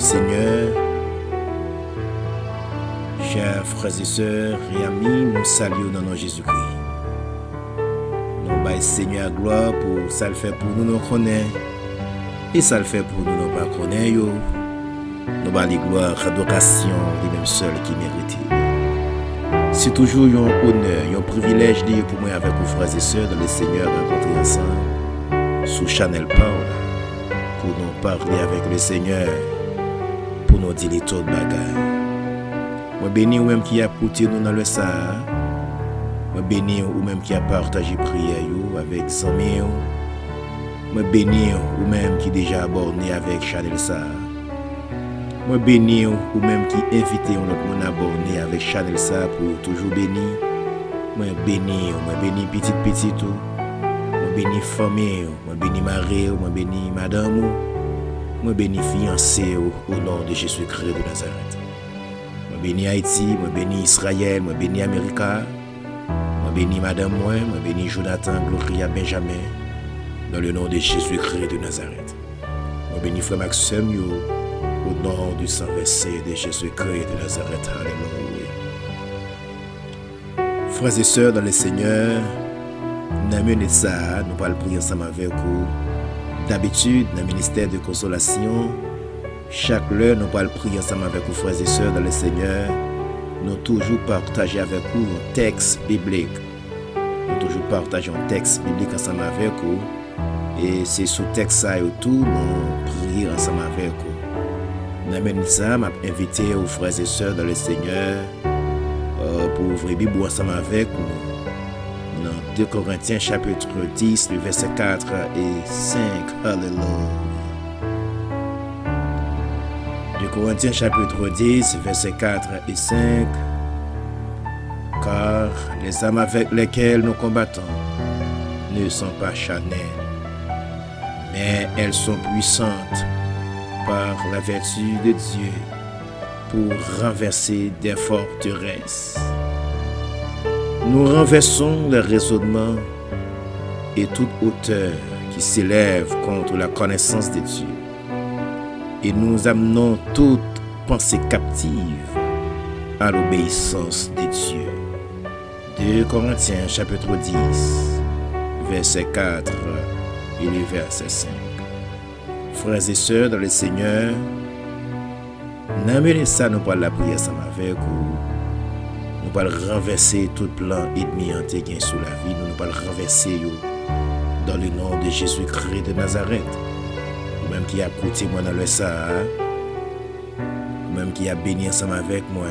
Seigneur, chers frères et sœurs et amis, nous saluons dans notre Jésus-Christ. Nous baillons Seigneur gloire pour ça le fait pour nous nous connaître et ça le fait pour nous nous pas connaître. Nous baillons gloire, adoration, les mêmes seuls qui méritent. C'est toujours un honneur, un privilège de pour moi avec vos frères et sœurs dans le Seigneur rencontrer ensemble sous Chanel Paul pour nous parler avec le Seigneur, pour nous dire les taux de bagaille. Moi béni ou même qui a écouté nous dans le Sahara. Moi béni ou même qui a partagé prière avec les amis. Moi béni ou même qui déjà abordé avec Chanel Sahara. Moi béni ou même qui invité notre monde abordé avec Chanel Sahara pour toujours béni. Moi béni petit tout. Moi béni famille, moi béni mari, moi béni madame, moi béni fiancé au nom de Jésus-Christ de Nazareth. Moi béni Haïti, moi béni Israël, moi béni Amérique, moi béni madame moi béni Jonathan, Gloria, Benjamin, dans le nom de Jésus-Christ de Nazareth. Moi béni frère Maxime, au nom du sang versé de Jésus-Christ de Nazareth. Alléluia. Frères et sœurs dans le Seigneur, nous avons ça, nous allons prier ensemble avec vous. D'habitude, dans le ministère de consolation, chaque heure, nous allons prier ensemble avec vous, frères et sœurs dans le Seigneur. Nous toujours partager avec vous un texte biblique. Nous toujours partager un texte biblique ensemble avec vous. Et c'est sous texte ça et tout, nous prions ensemble avec vous. Nous avons ça, je invité aux frères et sœurs dans le Seigneur pour ouvrir la Bible ensemble avec nous. 2 Corinthiens chapitre 10, le verset 4 et 5. Alléluia. 2 Corinthiens chapitre 10, verset 4 et 5. Car les âmes avec lesquelles nous combattons ne sont pas charnelles, mais elles sont puissantes par la vertu de Dieu pour renverser des forteresses. Nous renversons les raisonnements et toute hauteur qui s'élève contre la connaissance de Dieu. Et nous amenons toute pensée captive à l'obéissance de Dieu. 2 Corinthiens chapitre 10, verset 4 et le verset 5. Frères et sœurs dans le Seigneur, n'amenez ça nous pas la prière ensemble avec vous. Nous allons renverser tout plan ennemi qui est sous la vie. Nous allons renverser dans le nom de Jésus-Christ de Nazareth. Ou même qui a écouté moi dans le Sahara. Ou même qui a béni ensemble avec moi.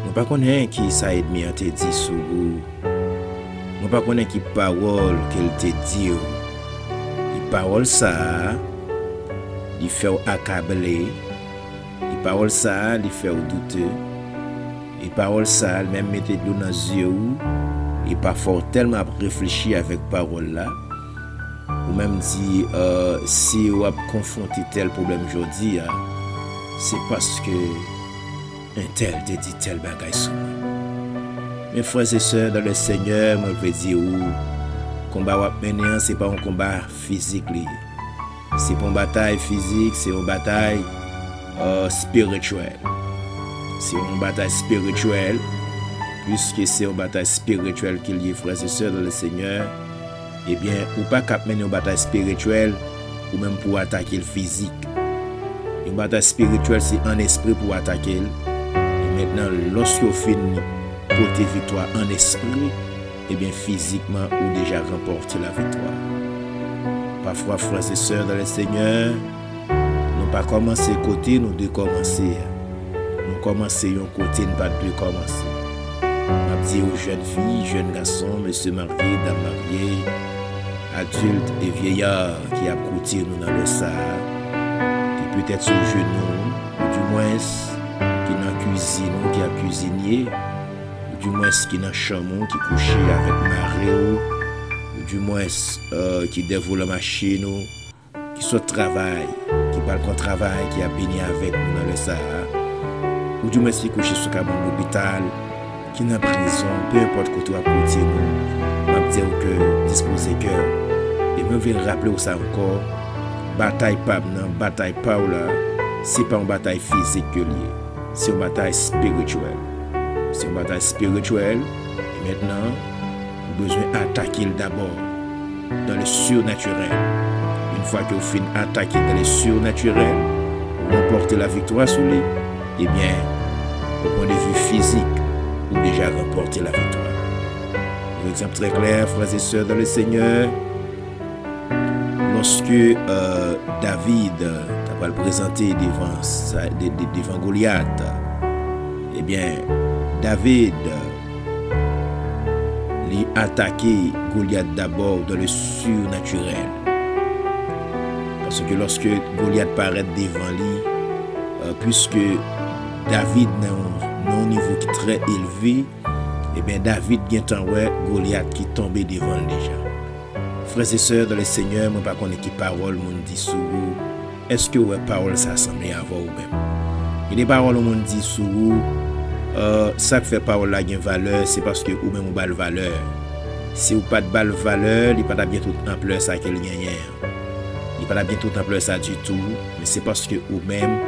Nous ne connaissons pas qui ça ennemi dit sous vous. Nous ne connaissons pas qui parole qu'il te dit. Les paroles ça, il fait accabler. Les paroles ça, il fait douter. Et parole ça, même mettez de l'eau dans les yeux, et parfois tellement réfléchir avec parole là, ou même dit, si vous avez confronté tel problème aujourd'hui, c'est parce que un tel te dit tel bagaille sur moi. Mes frères et sœurs dans le Seigneur, je veux dire, le combat que vous menez, ce n'est pas un combat physique. Ce n'est pas une bataille physique, c'est une bataille spirituelle. C'est une bataille spirituelle, puisque c'est une bataille spirituelle qu'il y a, frères et sœurs dans le Seigneur. Eh bien, ou pas qu'à mener une bataille spirituelle, ou même pour attaquer le physique. Une bataille spirituelle, c'est un esprit pour attaquer. Et maintenant, lorsque vous finissez pour tes victoires en esprit, eh bien, physiquement, vous déjà remporté la victoire. Parfois, frères et sœurs dans le Seigneur, nous pas commencer côté, nous devons commencer. Nous commençons un côté, nous pas de commencer. On dit aux jeunes filles, jeunes garçons, messieurs mariés, dames mariées, adultes et vieillards qui a côté nous dans le Sahara, qui peut-être sur genoux, ou du moins qui dans la cuisine, qui a cuisinier, ou du moins qui dans la chambre, qui couche avec Mario, ou du moins qui dévoile la machine, qui soit travail, qui parle qu'on travail, qui a béni avec nous dans le Sahara. Ou du moins qui couche sur l'hôpital, qui est en prison, peu importe côté à côté nous, je dire que disposer cœur. Et je vais rappeler ça encore, bataille pas, bataille pas là, c'est pas une bataille physique que liée, c'est une bataille spirituelle. C'est une bataille spirituelle. Et maintenant, vous avez besoin d'attaquer d'abord dans le surnaturel. Une fois que vous finissez d'attaquer dans le surnaturel, vous remportez la victoire sur lui, eh bien, au point de vue physique, vous avez déjà remporté la victoire. Un exemple très clair, frères et sœurs dans le Seigneur, lorsque David va le présenter devant Goliath, eh bien, David a attaqué Goliath d'abord dans le surnaturel. Parce que lorsque Goliath paraît devant lui, puisque David n'a un niveau qui est très élevé, eh bien David vient en ouais Goliath qui tombait devant lui déjà. Frères et sœurs dans le Seigneur, moi pas connaître qui parole mon dit sur vous. Est-ce que ouais parole ça semble avoir ou même? Il y a des paroles mon dit sur vous. Ça qui fait parole là gain valeur, c'est parce que ou même ou bal valeur. Si ou pas de bal valeur, il pas bien toute ampleur ça qu'il gagne. Il pas bien toute ampleur ça du tout, mais c'est parce que ou même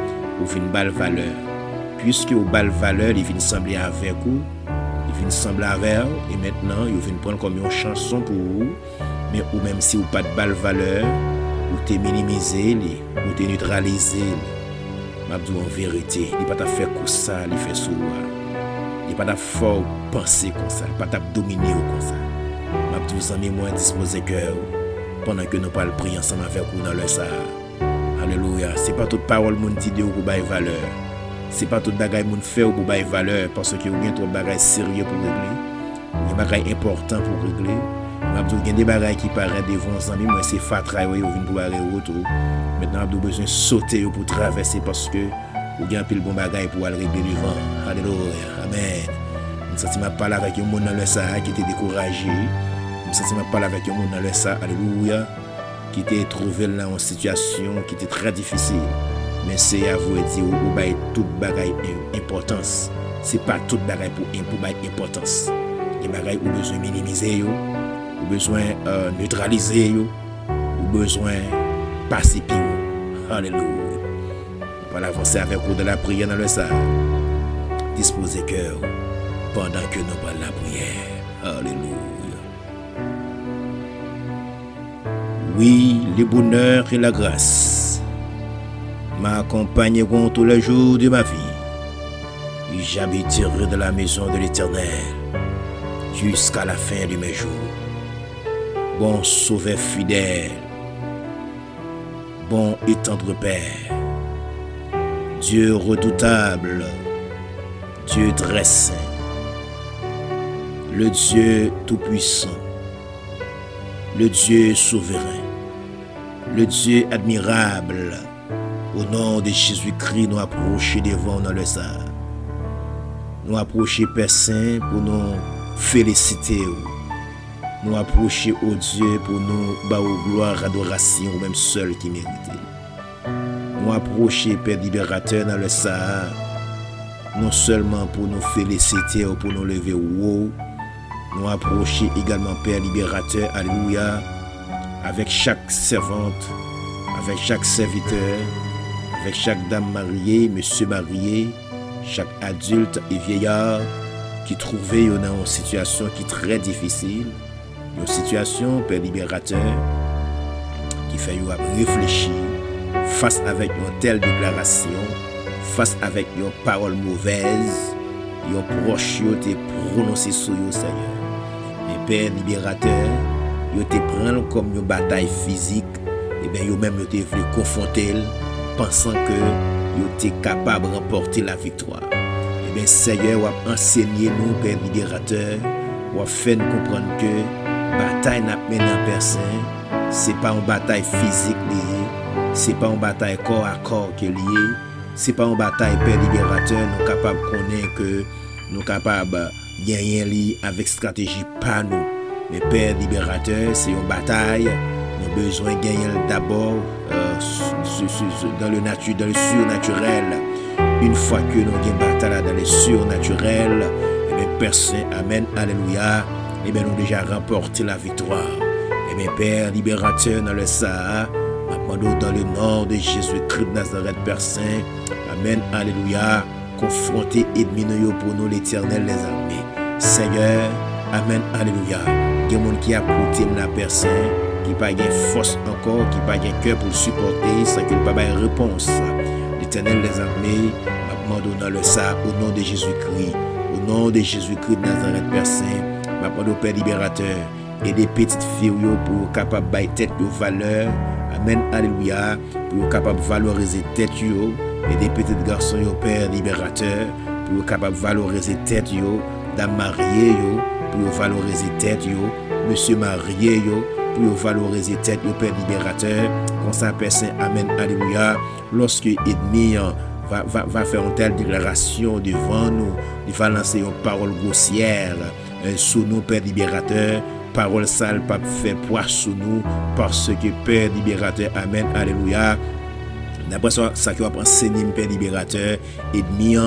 ou fin bal valeur. Puisque ou bal valeur, il vient sembler avec vous, il vient sembler avec et maintenant il vient prendre comme une chanson pour vous, mais ou même si ou pas de bal valeur, ou t'es minimisé, ou t'es neutralisé. M'abdou en vérité, il pas ta faire comme ça, il fait sous il pas ta fort penser comme ça, il pas ta dominer comme ça. M'abdou en mémoire disposer cœur pendant que nous parlons prier ensemble avec vous dans le ça. Alléluia, c'est pas toute parole mon dit de pour bailler valeur. C'est pas toute bagaille mon fait pour bailler valeur parce que vous avez trop bagaille sérieux pour régler. Des bagaille important pour régler. M'abdou gen des bagailles qui paraissent devant ensemble, moi c'est fatra yo vinn pour aller retour. Maintenant, on a besoin de sauter pour traverser parce que vous avez un pile bon bagage pour aller régler devant. Alléluia. Amen. Je me sens parler avec un monde dans le ça qui était découragé. Je me sens parler avec un monde dans le ça. Alléluia. Qui était trouvé dans une situation qui était très difficile. Mais c'est à vous de dire vous avez toute bagaille importance. C'est pas toute bagaille pour importance. Les bagailles vous besoin minimiser, vous besoin neutraliser, vous besoin passer pire. Alléluia. On va avancer avec vous de la prière dans le salle. Disposez cœur pendant que nous parlons la prière. Alléluia. Oui, le bonheur et la grâce m'accompagneront tous les jours de ma vie. Et j'habiterai dans la maison de l'Éternel jusqu'à la fin de mes jours. Bon sauveur fidèle, bon et tendre Père, Dieu redoutable, Dieu très saint, le Dieu tout-puissant, le Dieu souverain, le Dieu admirable. Au nom de Jésus-Christ, nous approchons devant dans le saint. Nous approchons Père Saint pour nous féliciter. Nous approcher au Dieu pour nous bas gloire, adoration, ou même seul qui mérite. Nous approcher Père libérateur dans le Sahara, non seulement pour nous féliciter ou pour nous lever haut, nous approcher également Père libérateur, alléluia, avec chaque servante, avec chaque serviteur, avec chaque dame mariée, monsieur marié, chaque adulte et vieillard qui trouvait dans une situation qui est très difficile. Une situation, Père libérateur, qui fait réfléchir face avec une telle déclaration, face avec une parole mauvaise, une proche qui te prononcé sur vous, Seigneur. Mais Père libérateur, vous te prend comme une bataille physique, et bien vous même te voulu confronter, pensant que vous êtes capable de remporter la victoire. Et bien Seigneur, vous avez enseigné nous, Père libérateur, vous avez fait nous comprendre que bataille n'a mené en personne, c'est pas une bataille physique liée, c'est pas une bataille corps à corps qui est liée, c'est pas une bataille Père libérateur, nous capables de connaître que nous capables de gagner avec stratégie pas nous, mais Père libérateur, c'est une bataille, nous avons besoin de gagner d'abord dans le surnaturel. Une fois que nous avons une bataille dans le surnaturel, et bien personne, amen, alléluia. Eh bien, nous avons déjà remporté la victoire. Eh bien, Père libérateur dans le Sahara, Maintenant, dans le nom de Jésus-Christ de Nazareth, Père Saint, Amen, Alléluia, confronter ennemi pour nous, l'Éternel des armées. Seigneur, Amen, Alléluia, il y a des gens qui a écouté la Père Saint, qui n'a pas de force encore, qui n'a pas de cœur pour le supporter, sans qu'il n'y ait pas de réponse. L'Éternel des armées, maintenant, dans le ça, au nom de Jésus-Christ, au nom de Jésus-Christ de Nazareth, Père Saint, maintenant, Père libérateur, et des petites filles pour capable de tête de valeur. Amen, alléluia, pour capable de valoriser tête et des petits garçons Père libérateur, pour capable de valoriser tête dame mariée pour valoriser tête monsieur marié pour valoriser tête Père libérateur, comme ça Père Saint, amen, alléluia, lorsque ennemi va faire une telle déclaration devant nous, il va lancer une parole grossière sous nous, Père libérateur, parole sale pas fait poids sous nous, parce que Père libérateur, amen, alléluia. D'après ça qui va enseigner Père libérateur, ennemi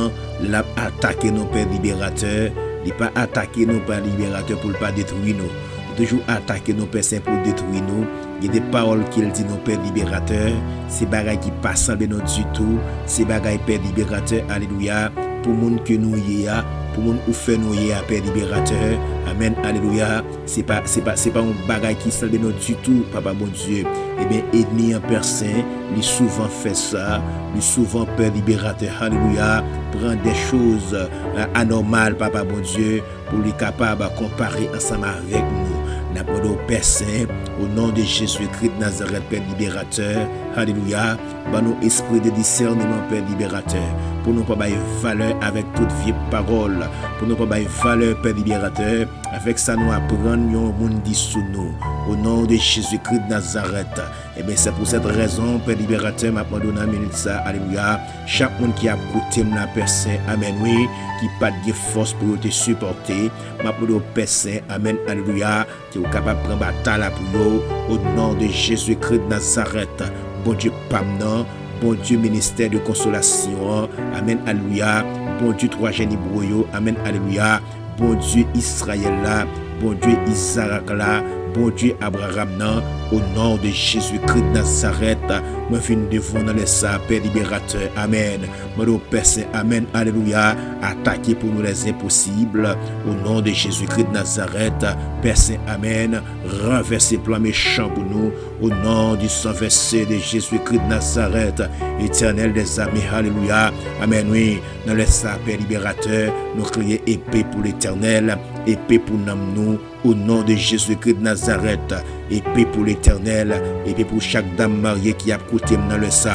l'a attaqué nos Père libérateur, il pas attaqué nos Père libérateur pour ne pas détruire nous, il toujours attaqué nos Père Saint pour détruire nous. Il y a des paroles qu'il dit nos Père libérateur, c'est bagaille qui passe en nous du tout, c'est bagaille Père libérateur, alléluia, pour monde que nous y a, pour monde ou fait nous y a Père libérateur, amen, alléluia, c'est pas un bagaille qui salve nous du tout, papa bon Dieu. Eh bien, ennemi en Père Saint, lui souvent fait ça, lui souvent Père libérateur, alléluia, prend des choses anormales, papa bon Dieu, pour lui capable de comparer ensemble avec nous. N'importe au Père Saint, au nom de Jésus-Christ de Nazareth, Père libérateur, alléluia, par nos esprits de discernement, Père libérateur, pour nous pas bailler valeur avec toute vieille parole, pour nous pas bailler valeur, Père libérateur, avec ça nous apprendre un monde dit sous nous, au nom de Jésus-Christ de Nazareth. Et bien c'est pour cette raison, Père libérateur, m'a donné une minute ça, alléluia, chaque monde qui a écouté la Père Saint, amen, oui, qui pas de force pour te supporter, m'a donné Père Saint, amen, alléluia, qui est capable de prendre bataille pour eux, au nom de Jésus-Christ de Nazareth. Bon Dieu, Pamnan, bon Dieu, ministère de consolation, amen, alléluia, bon Dieu, trois jeunes Hébreux, amen, alléluia, bon Dieu, Israël là, bon Dieu, Isaac là, bon Dieu, Abraham là, au nom de Jésus-Christ de Nazareth, moi viens devant dans les saints, Père libérateur, amen, mon Père Saint, amen, alléluia, attaquer pour nous les impossibles, au nom de Jésus-Christ de Nazareth, Père Saint, amen, renverser plan méchant pour nous, au nom du sang versé de Jésus-Christ de Nazareth, éternel des armées, alléluia, amen, oui, dans les saints, Père libérateur, nous crions épée pour l'éternel, épée pour nous, au nom de Jésus-Christ de Nazareth, épée pour l'éternel, épée pour chaque dame mariée qui a coûté dans le sang,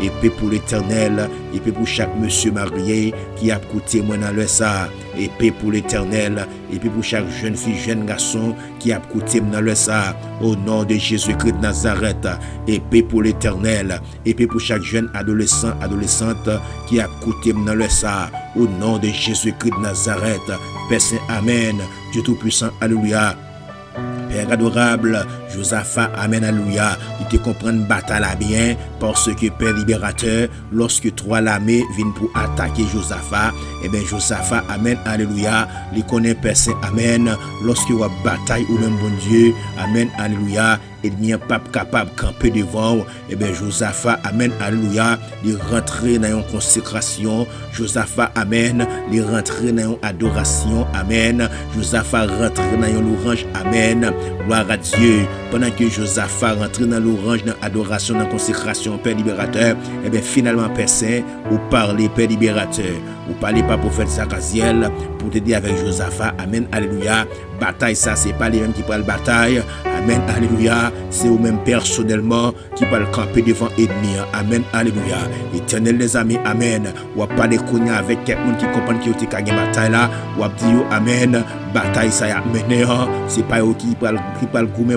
épée pour l'éternel, épée pour chaque monsieur marié qui a coûté dans le sang, épée pour l'éternel, épée pour chaque jeune fille, jeune garçon qui a coûté dans le sang, au nom de Jésus-Christ de Nazareth, épée pour l'éternel, épée pour chaque jeune adolescent, adolescente qui a coûté dans le sang, au nom de Jésus-Christ de Nazareth, Père Saint, amen, Dieu Tout-Puissant, alléluia. Père adorable, Josaphat, amen, alléluia, il te comprend bataille bien, parce que Père libérateur, lorsque trois l'armée viennent pour attaquer Josaphat, et bien Josaphat, amen, alléluia, il connaît Père Saint, amen, lorsque vous bataille ou même bon Dieu, amen, alléluia, et bien pas capable de camper devant, et bien Josaphat, amen, alléluia, il rentre dans une consécration, Josaphat, amen, il rentre dans une adoration, amen, Josaphat rentre dans une louange, amen, gloire à Dieu. Pendant que Josaphat rentre dans l'orange, dans l'adoration, dans la consécration, Père libérateur, et bien finalement, Père Saint, vous parlez, Père libérateur, vous parlez pas prophète Zachaziel pour t'aider avec Josaphat, amen, alléluia. Bataille, ça, c'est pas les mêmes qui parlent bataille, amen, alléluia. C'est vous-même personnellement qui parlent camper devant ennemi, amen, alléluia. Éternel des amis, amen. Ou pas de connaître avec quelqu'un qui comprend qui est une bataille là, ou dire amen. Bataille, ça y a mené, c'est pas eux qui parlent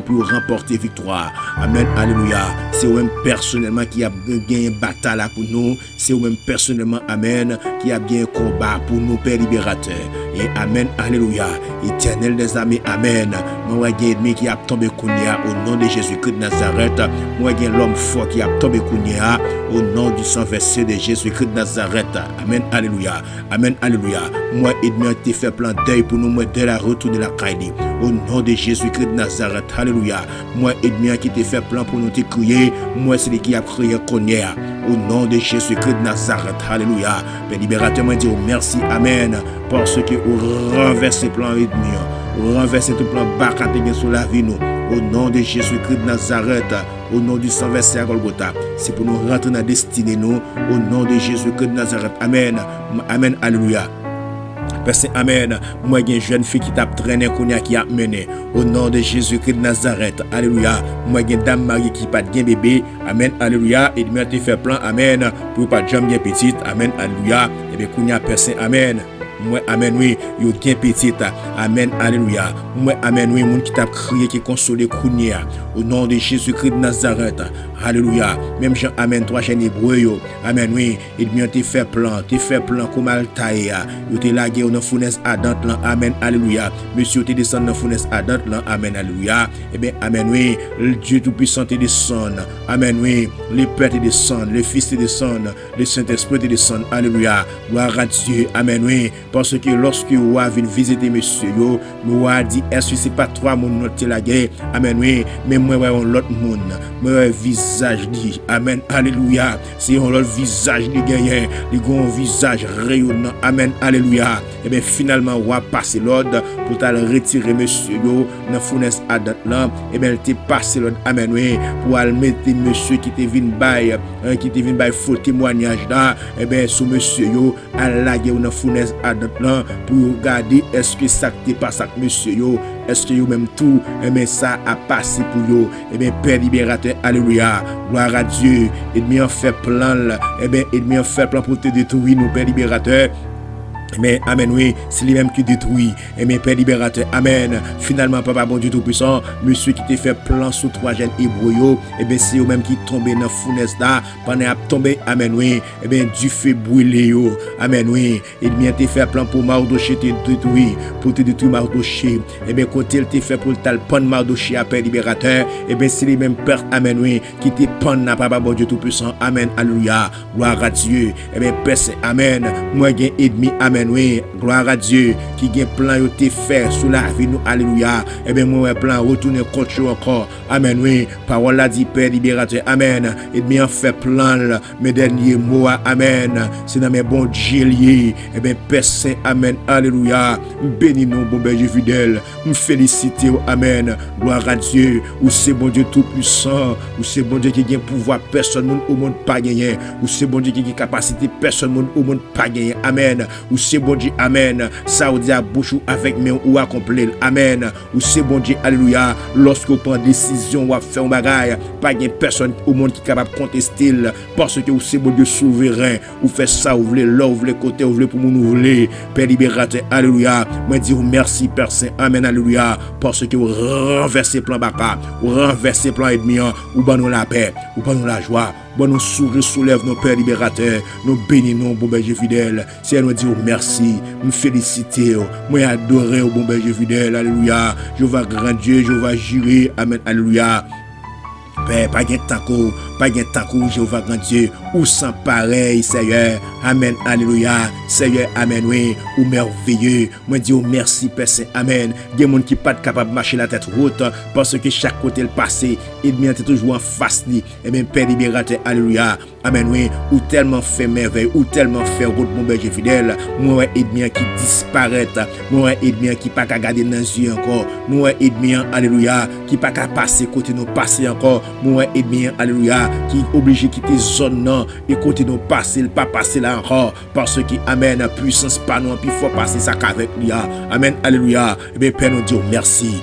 pour remporter victoire, amen, alléluia. C'est vous-même personnellement qui a gagné une bataille là pour nous, c'est vous-même personnellement, amen, qui a gagné un combat pour nous, Père libérateur. Et amen, alléluia. Éternel des amis, amen. Moi, j'ai ennemi qui a tombé Kounia au nom de Jésus-Christ de Nazareth. Moi, j'ai l'homme fort qui a tombé Kounia au nom du sang versé de Jésus-Christ de Nazareth. Amen, alléluia. Amen, alléluia. Moi, ennemi, t'es fait plein deuil pour nous, moi, de la retourner la caille. Au nom de Jésus-Christ de Nazareth, alléluia. Moi, ennemi, qui t'es fait plein pour nous te crier, moi, c'est lui qui a crié connaître. Au nom de Jésus-Christ de Nazareth, alléluia. Père libérateur, moi, dis merci, amen. Parce que vous renversez plan ennemi, vous renversez tout plan bacate sur la vie, nous. Au nom de Jésus-Christ de Nazareth, au nom du sang versé à Golgotha, c'est pour nous rentrer dans la destinée, nous. Au nom de Jésus-Christ de Nazareth, amen. Amen, alléluia. Personne, amen. Moi, j'ai une jeune fille qui t'a traîné, qui a mené. Au nom de Jésus-Christ de Nazareth, alléluia. Moi, j'ai une dame mariée qui n'a pas de bébé, amen, alléluia. Et il te fait plein, amen. Pour pas de jambe bien petite, amen, alléluia. Et bien, qu'on y a personne, amen. Moi, amen, oui, yo bien petit, amen, alléluia. Moi, amen, oui, moun qui t'a crié, qui consolé, kounia, au nom de Jésus-Christ de Nazareth, alléluia. Même Jean, amen, 3 chaînes hébreux, yo, amen, oui, et bien, t'es fait plan, comme Altaïa, yo t'es lagué, on a fournaise ardente, là, amen, alléluia. Monsieur, t'es descendu dans fournaise ardente, là, amen, alléluia. Eh bien, amen, oui, le Dieu Tout-Puissant te descend, amen, oui, le Père te descend, le Fils te descend, le Saint-Esprit te descend, alléluia. Gloire à Dieu, amen, oui. Parce que lorsque vous avez visité monsieur, nous avons dit, est-ce que ce n'est pas 3 personnes qui ont la guerre? Amen, oui. Mais moi, je l'autre monde. Moi, visage dit, amen, alléluia. C'est un autre visage qui gagne, le grand visage rayonnant, amen, alléluia. Et bien, finalement, on va passer l'ordre pour retirer monsieur dans la fournaise à date là. Et bien, il t'a passé l'ordre, amen, oui, pour aller mettre monsieur qui te vient bail, faux témoignage là. Et bien, sous monsieur, à la guerre dans la fournaise à là, pour regarder est-ce que ça t'est passé avec monsieur yo, est-ce que yo même tout mais ça a passé pour yo. Et bien Père libérateur, alléluia, gloire à Dieu. Ennemi en fait plan là, et bien ennemi en fait plan pour te détruire nous, Père libérateur. Mais amen, oui, c'est lui-même qui détruit. Et mes Père libérateur, amen. Finalement, Papa bon Dieu Tout-Puissant, monsieur qui t'a fait plan sous 3 jeunes hébreux, et bien c'est eux-mêmes qui tombent dans la fournaise là, pendant à tomber, amen, oui. Et bien du feu brûlé, amen, oui. Et bien t'a fait plan pour Mardoché te détruire, pour te détruire Mardoché. Et bien côté il t'a fait pour le pendre Mardoché à Père libérateur, et bien c'est les mêmes Père, amen, oui, qui t'a pendre à Papa bon Dieu Tout-Puissant, amen, alléluia, gloire à Dieu. Et bien Père, amen, moi j'ai ennemi, amen. Oui, gloire à Dieu qui a plan yo te fait sous la vie nous, alléluia. Et bien moi plan retourner contre encore, amen, oui, parole la dit Père libérateur, amen. Et bien fait plan mes derniers mots, amen, c'est dans mes bons Dieu liés. Et bien Père Saint, amen, alléluia. Bénis nous bon berger fidèle, me féliciter, amen, gloire à Dieu. Ou c'est bon Dieu tout puissant, ou c'est bon Dieu qui a pouvoir, personne monde au monde pas gagner, ou c'est bon Dieu qui a capacité, personne monde au monde pas gagner, amen. Ou c'est bon Dieu, amen. Ça ou dit à bouche ou avec mes ou accomplir, amen. Ou c'est bon Dieu, alléluia. Lorsque vous prenez décision ou faire un bagage, pas de personne au monde qui est capable de contester, parce que vous c'est bon Dieu souverain. Ou fait ça, vous voulez là, vous voulez côté, vous voulez pour nous voulez. Père libérateur, alléluia. Moi dis merci, Père Saint, amen, alléluia. Parce que vous renversez plan baka, vous renversez plan ennemi, ou ban nous la paix, ou ban nous la joie. Bon, nous sourire, soulève nos pères libérateurs, nous bénissons, bon berger fidèle. C'est nous dire merci, nous féliciter, moi adorer au bon berger fidèle, alléluia. Je vais grand Dieu, je vais jurer, amen, alléluia. Père, pas de tankou, Jéhovah grand Dieu, ou sans pareil, Seigneur, amen, alléluia, Seigneur, amen, oui, ou merveilleux, moi dis merci, Père Saint, amen. Il y a des gens qui ne sont pas capables de marcher la tête haute, parce que chaque côté le passé, il est toujours en face, et bien, Père libérateur, alléluia, amen, oui, ou tellement fait merveille, ou tellement fait route, mon berger fidèle, moi, ennemi qui disparaît, moi, ennemi qui pas qu'à garder dans les yeux encore, moi, ennemi, alléluia, qui pas qu'à passer côté nous passer encore, moi, ennemi, alléluia, qui est obligé de quitter zone non, et côté nous passer, pas passer là encore, parce que, amen, puissance pas nous, puis il faut passer ça qu'avec lui, amen, alléluia, et bien, Père, nous disons merci,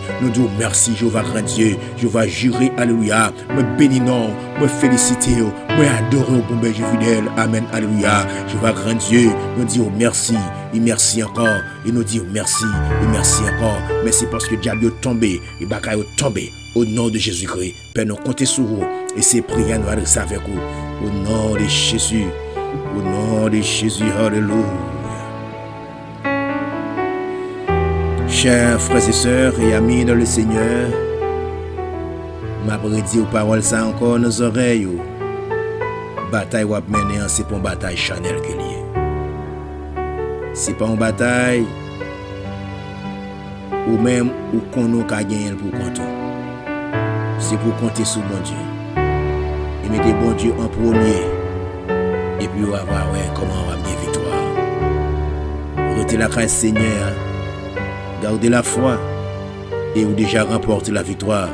Jéhovah grand Dieu, je vais jurer, alléluia, me bénissons, me féliciter, me adorer au bon berger fidèle, amen, alléluia, Jéhovah grand Dieu, nous disons merci, et merci encore, et nous disons merci, et merci encore, mais c'est parce que diable est tombé, et bagaille est tombé, au nom de Jésus-Christ, Père, nous comptons sur vous, et ces prières nous adresser avec vous, au nom de Jésus, alléluia. Chers frères et sœurs et amis dans le Seigneur, m'a prédit aux paroles ça encore nos oreilles. Bataille ou mener c'est pour bataille Chanel que lié. C'est pas une bataille ou même ou qu'on n'a qu'à gagner pour compter. C'est pour compter sur bon Dieu. Et mettez bon Dieu en premier. Et puis on va voir comment on va bien victoire. Retenez la grâce Seigneur. Gardez la foi. Et vous déjà remporté la victoire.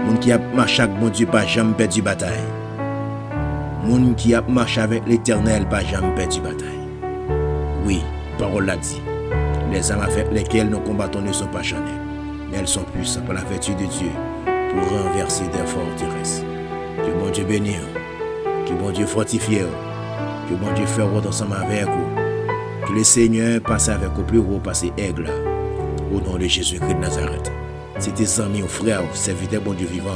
Moun qui a marché avec bon Dieu pas jamais perdu bataille. Moun qui a marché avec l'Éternel pas jamais perdu bataille. Oui, parole l'a dit. Les armes avec lesquelles nous combattons ne sont pas charnelles, mais elles sont puissantes par la vertu de Dieu pour renverser des forteresses. Que bon Dieu bénisse, que bon Dieu fortifie, que bon Dieu fasse route ensemble avec vous. Que le Seigneur passe avec vous plus haut, passe aigle, au nom de Jésus-Christ de Nazareth. C'est tes amis, frères, serviteurs bon Dieu vivant,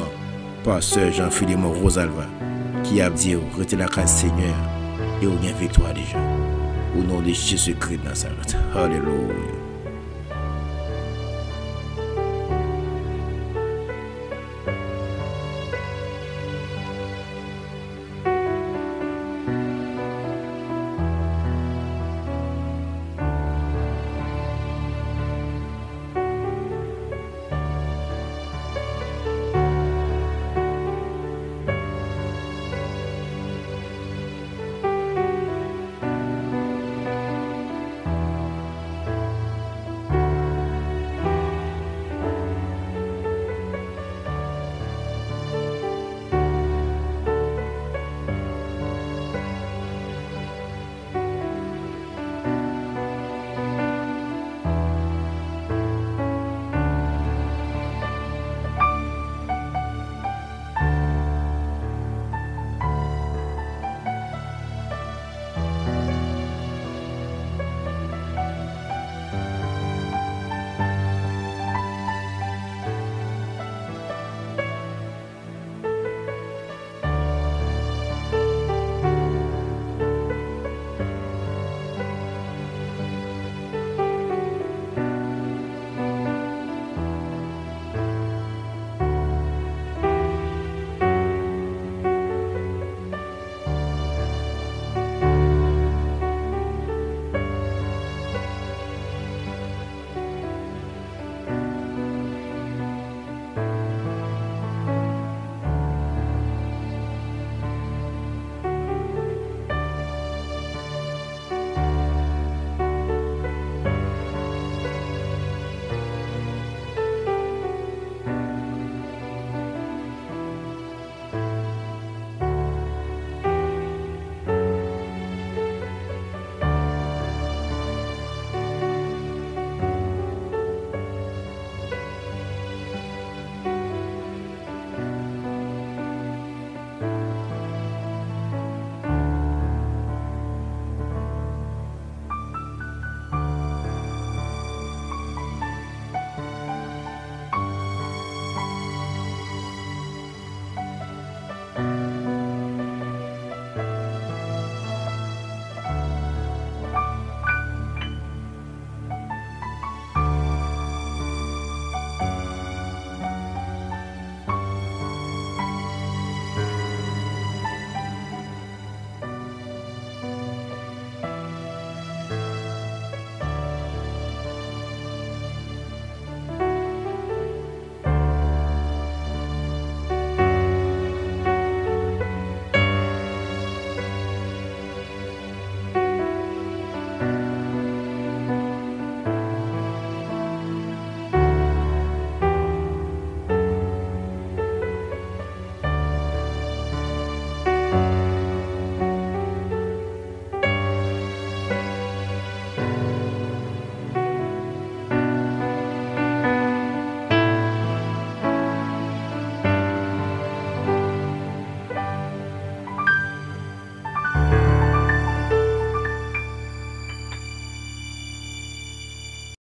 pasteur Jean-Philippe Rosalva, qui a dit, retenez la grâce Seigneur, et au bien victoire déjà. Au nom de Jésus-Christ de Nazareth. Alléluia.